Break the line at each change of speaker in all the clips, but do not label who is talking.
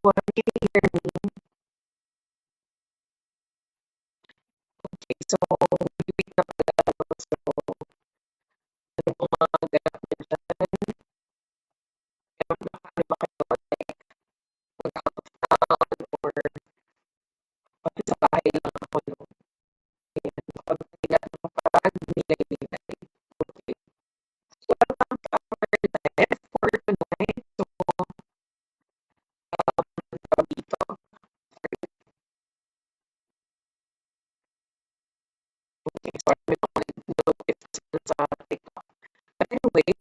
What do you hear me? Okay, so we na pala. So, ano po mga ganap niyo dyan? Ano ba kayo? Like, mag-out of town or pati sa bahay lang ako, no? Ayan, kapag nilay-nilay. Okay. So, ano ang cover left for tonight? So, tawag dito. Okay, so ano yung notification sa TikTok. But anyway,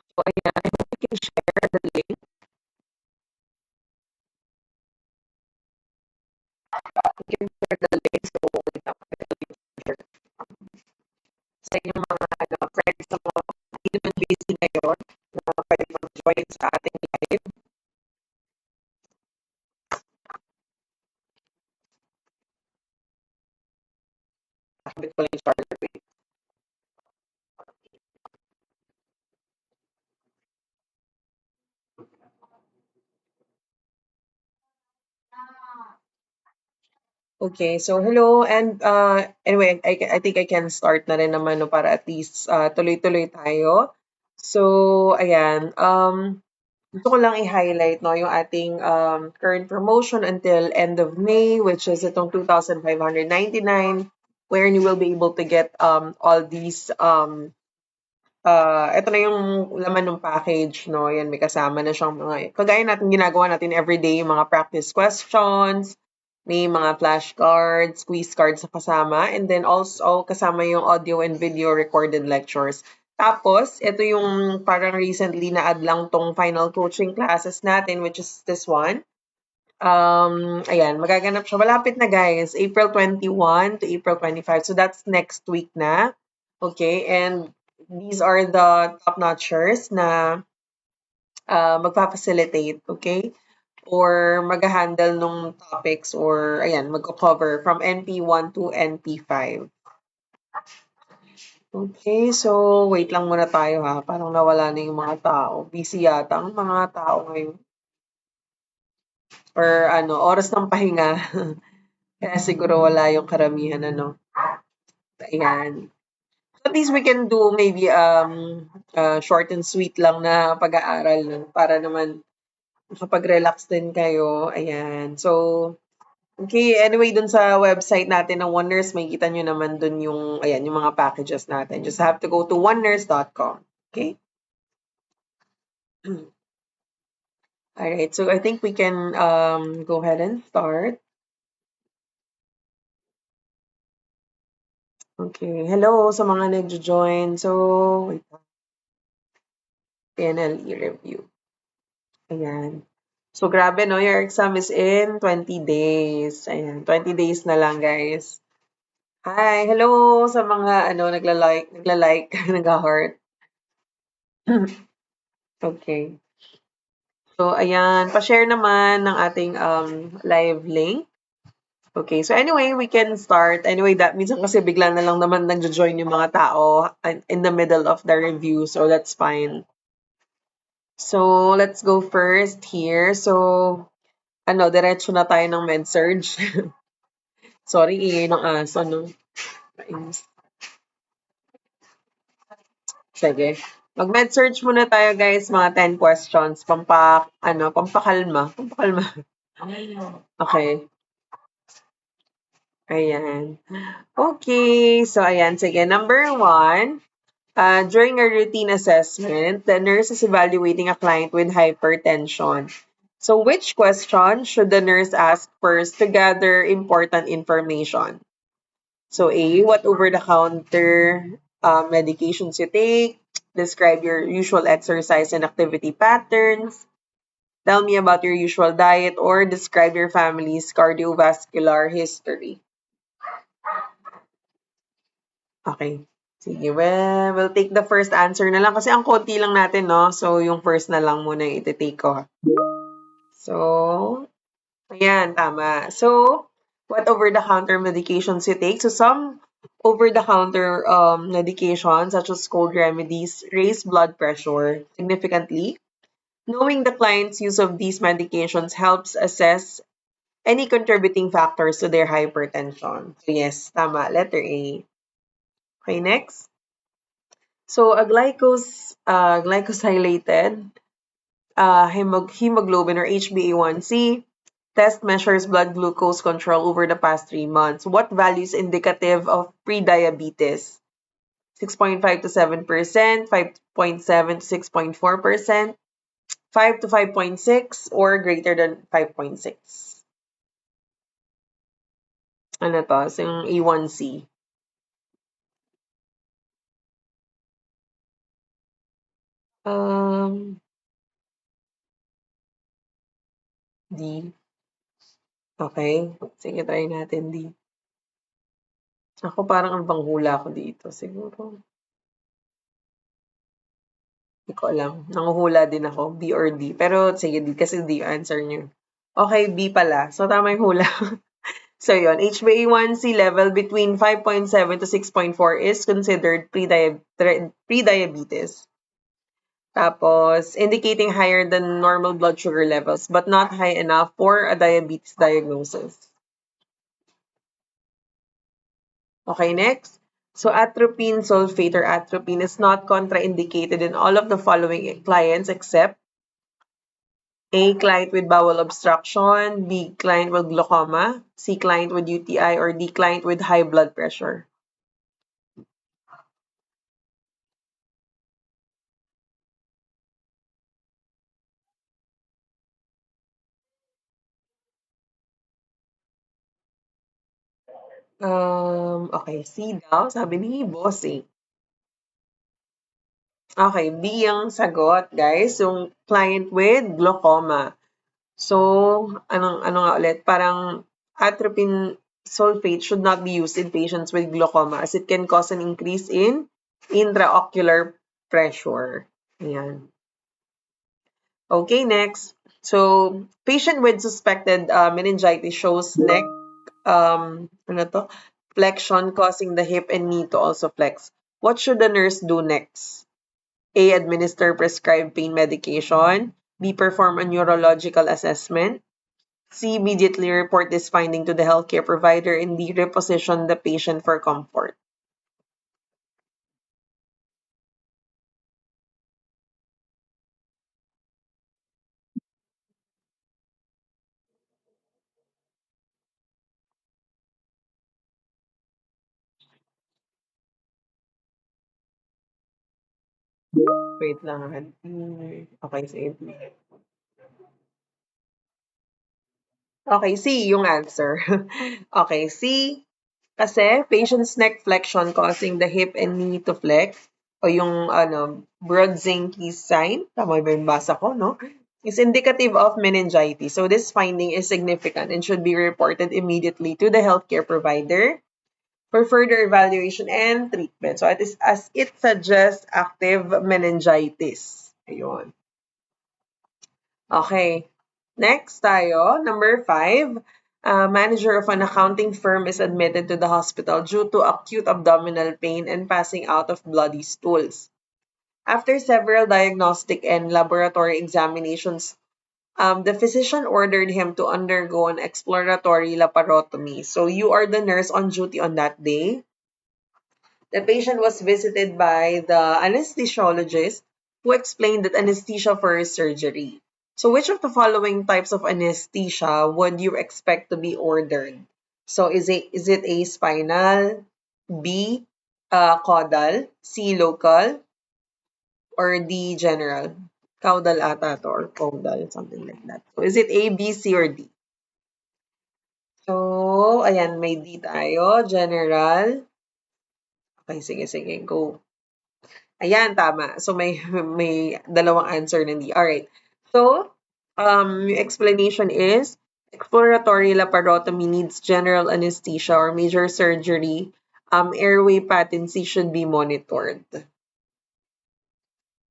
so ayan, I hope we can share the link. We can share the link. So, wait lang, share sa inyong mga friends na mga hindi naman busy ngayon na pwede mag-join sa ating live. Nakabit ko lang yung charger. Wait. Okay, so hello and anyway, I think I can start na rin naman no, para at least tuloy-tuloy tayo. So, ayan, gusto ko lang i-highlight no, yung ating current promotion until end of May, which is itong 2,599, wherein you will be able to get all these ito na yung laman ng package, no? Yan, may kasama na siyang mga, kagaya natin ginagawa natin everyday, yung mga practice questions, may mga flashcards, quiz cards na kasama, and then also kasama yung audio and video recorded lectures. Tapos, ito yung parang recently na-add lang tong final coaching classes natin, which is this one. Ayan, magaganap siya. Malapit na guys, April 21 to April 25. So that's next week na. Okay, and these are the top-notchers na magpa-facilitate, okay? Or mag-handle nung topics or ayan, magko-cover from NP1 to NP5. Okay, so wait lang muna tayo ha. Parang nawala na yung mga tao. Busy yata ang mga tao ngayon. Or ano, oras ng pahinga. Kaya siguro wala yung karamihan ano. Ayan. At least we can do maybe short and sweet lang na pag-aaral no? Para naman makapag-relax din kayo. Ayan. So, okay. Anyway, dun sa website natin ng Onenurse, makikita nyo naman dun yung, ayan, yung mga packages natin. Just have to go to onenurse.com. Okay? Alright. So, I think we can go ahead and start. Okay. Hello sa mga nag-join. So, wait. PNLE review. Ayan. So, grabe, no? Your exam is in 20 days. Ayan. 20 days na lang, guys. Hi. Hello sa mga, ano, nagla-like, nag-heart. Okay. So, ayan. Pa-share naman ng ating live link. Okay. So, anyway, we can start. Anyway, that means kasi bigla na lang naman nag-join yung mga tao in the middle of the review. So, that's fine. So, let's go first here. So, ano, diretso na tayo ng med-surge. Sorry, ingay ng aso, no? Mainis. Sige. Mag-med-surge muna tayo, guys. Mga 10 questions. Pampakalma. Pampakalma. Okay. Ayan. Okay. So, ayan. Sige. Number 1. During a routine assessment, the nurse is evaluating a client with hypertension. So, which question should the nurse ask first to gather important information? So, A, what over-the-counter medications you take, describe your usual exercise and activity patterns, tell me about your usual diet, or describe your family's cardiovascular history. Okay. Sige, we'll take the first answer na lang kasi ang konti lang natin, no? So, yung first na lang muna yung iti-take ko. So, ayan, tama. So, what over-the-counter medications you take? So, some over-the-counter medications, such as cold remedies, raise blood pressure significantly. Knowing the client's use of these medications helps assess any contributing factors to their hypertension. So, yes, tama. Letter A. Okay, next. So, a glycosylated hemoglobin or HbA1c test measures blood glucose control over the past 3 months. What value is indicative of pre-diabetes? 6.5 to 7%, 5.7 to 6.4%, 5 to 5.6, or greater than 5.6. Ano to? So, yung A1C. Um, D. Okay. Sige, try natin D. Ako parang ang bang hula ko dito. Siguro. Hindi ko alam. Nanguhula din ako. B or D. Pero sige, D kasi D answer nyo. Okay, B pala. So, tama yung hula. So, yun. HbA1c level between 5.7 to 6.4 is considered pre-diabetes. Tapos, indicating higher than normal blood sugar levels but not high enough for a diabetes diagnosis. Okay, next. So, atropine sulfate or atropine is not contraindicated in all of the following clients except A, client with bowel obstruction, B, client with glaucoma, C, client with UTI, or D, client with high blood pressure. Okay, C daw, sabi ni Bossing. Okay, B ang sagot, guys. Yung client with glaucoma. So, ano nga ulit? Parang atropine sulfate should not be used in patients with glaucoma as it can cause an increase in intraocular pressure. Ayan. Okay, next. So, patient with suspected meningitis shows neck, ano to? Flexion causing the hip and knee to also flex. What should the nurse do next? A. Administer prescribed pain medication. B. Perform a neurological assessment. C. Immediately report this finding to the healthcare provider. And D. Reposition the patient for comfort. Wait lang. Okay, sige. Okay, C yung answer. Okay, C. Kasi patient's neck flexion causing the hip and knee to flex o yung Brodzinski's sign, tama ba yung basa ko, no? Is indicative of meningitis. So this finding is significant and should be reported immediately to the healthcare provider for further evaluation and treatment. So it is as it suggests active meningitis. Ayun. Okay. Next tayo, number 5. Manager of an accounting firm is admitted to the hospital due to acute abdominal pain and passing out of bloody stools. After several diagnostic and laboratory examinations, the physician ordered him to undergo an exploratory laparotomy. So you are the nurse on duty on that day. The patient was visited by the anesthesiologist who explained that anesthesia for his surgery. So which of the following types of anesthesia would you expect to be ordered? So is it A, spinal, B, caudal, C, local, or D, general? Caudal ata to or caudal, something like that. So is it A, B, C, or D? So, ayan, may D tayo, general. Okay, sige, sige, go. Ayan, tama. So, may dalawang answer na hindi. Alright. So, yung explanation is, exploratory laparotomy needs general anesthesia or major surgery. Airway patency should be monitored.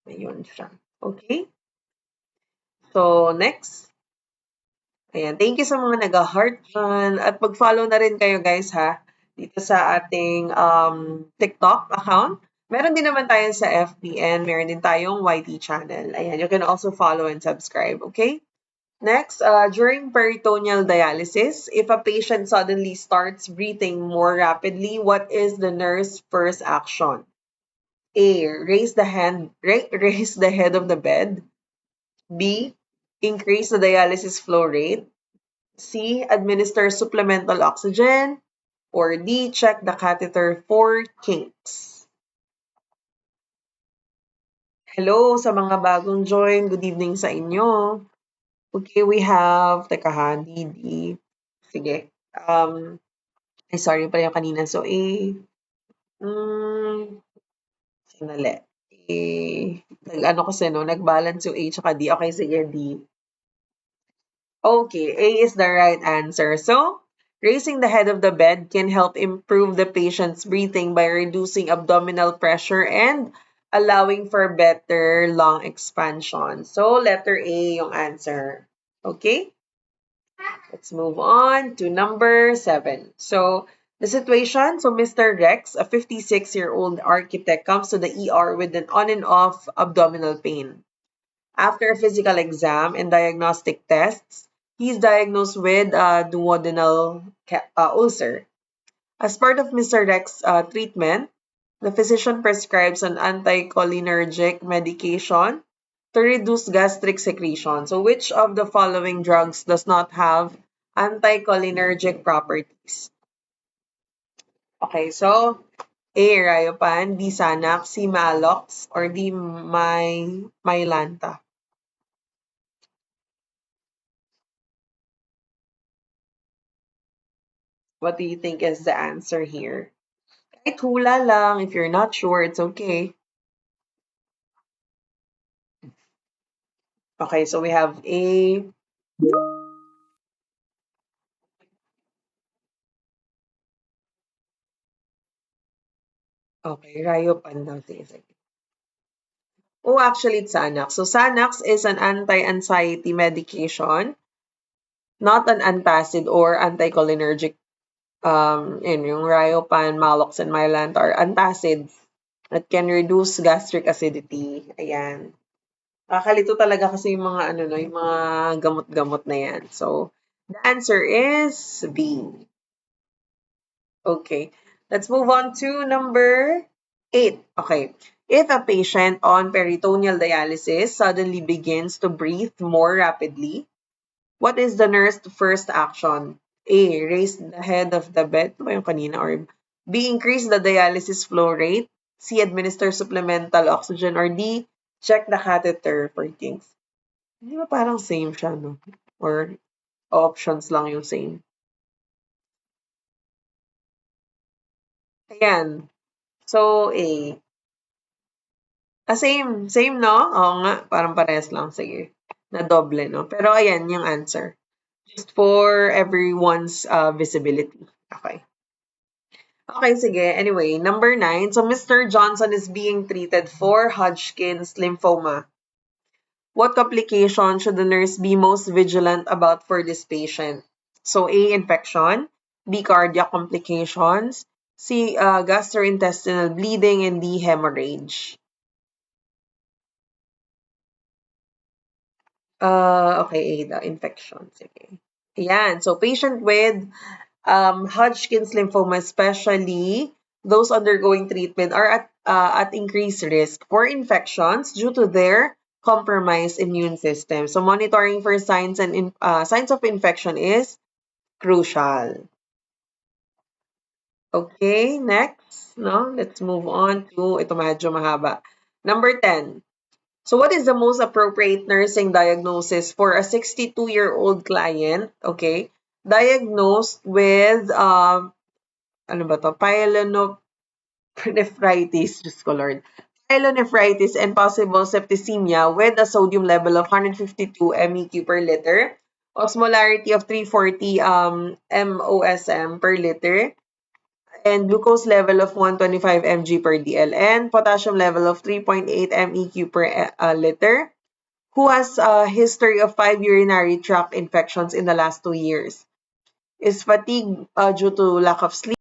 Ayun siya. Okay? So, next. Ayan. Thank you sa mga nag-heart dyan. At mag-follow na rin kayo guys ha. Dito sa ating TikTok account. Meron din naman tayo sa FBN. Meron din tayong YT channel. Ayan. You can also follow and subscribe. Okay? Next, during peritoneal dialysis, if a patient suddenly starts breathing more rapidly, what is the nurse first action? A. Raise the head of the bed. B. Increase the dialysis flow rate. C. Administer supplemental oxygen. Or D. Check the catheter for kinks. Hello sa mga bagong join. Good evening sa inyo. Okay, we have, teka ha, D. Sige. Ay, sorry pala yung kanina. So, A. Sandali. Nag-ano kasi, no? Nag-balance yung A tsaka D. Okay, sige, D. Okay, A is the right answer. So, raising the head of the bed can help improve the patient's breathing by reducing abdominal pressure and allowing for better lung expansion. So, letter A yung answer. Okay? Let's move on to number 7. So, the situation, so Mr. Rex, a 56-year-old architect, comes to the ER with an on and off abdominal pain. After a physical exam and diagnostic tests, he's diagnosed with a duodenal ulcer. As part of Mr. Rex's treatment, the physician prescribes an anticholinergic medication to reduce gastric secretion. So, which of the following drugs does not have anticholinergic properties? Okay, so A. Riopan, B. Sanax, C. Malox, or D. Mylanta. What do you think is the answer here? Kahit hula lang. If you're not sure, it's okay. Okay, so we have A. Okay, Riopan daw. Sige. Oh, actually, it's Xanax. So, Xanax is an anti-anxiety medication, not an antacid or anticholinergic. Yung Riopan, Malox, and Mylanta are antacids that can reduce gastric acidity. Ayan. Kakalito talaga kasi yung mga ano no, yung mga gamot-gamot na yan. So, the answer is B. Okay. Let's move on to number 8. Okay. If a patient on peritoneal dialysis suddenly begins to breathe more rapidly, what is the nurse's first action? A. Raise the head of the bed. Ito ba yung kanina? Or B. Increase the dialysis flow rate. C. Administer supplemental oxygen. Or D. Check the catheter for kinks. Di ba parang same siya, no? Or options lang yung same? Ayan. So, A. Same. Same, no? Oo nga. Parang parehas lang. Sige. Na doble, no? Pero ayan yung answer. Just for everyone's visibility. Okay. Okay, sige. Anyway, number 9. So, Mr. Johnson is being treated for Hodgkin's lymphoma. What complication should the nurse be most vigilant about for this patient? So, A. Infection. B. Cardiac complications. C. Gastrointestinal bleeding. And D. Hemorrhage. Okay, A. The infection. Sige. Ayan. So, patient with Hodgkin's lymphoma, especially those undergoing treatment, are at increased risk for infections due to their compromised immune system. So monitoring for signs of infection is crucial. Okay, next, no? Let's move on to ito medyo mahaba. Number 10. So what is the most appropriate nursing diagnosis for a 62-year-old client, okay, diagnosed with ano ba to? nephritis, Diyos ko Lord, pyelonephritis and possible septicemia with a sodium level of 152 MEq per liter, osmolarity of 340 MOSM per liter, and glucose level of 125 mg per DL, and potassium level of 3.8 MEq per liter, who has a history of 5 urinary tract infections in the last 2 years, is fatigue due to lack of sleep,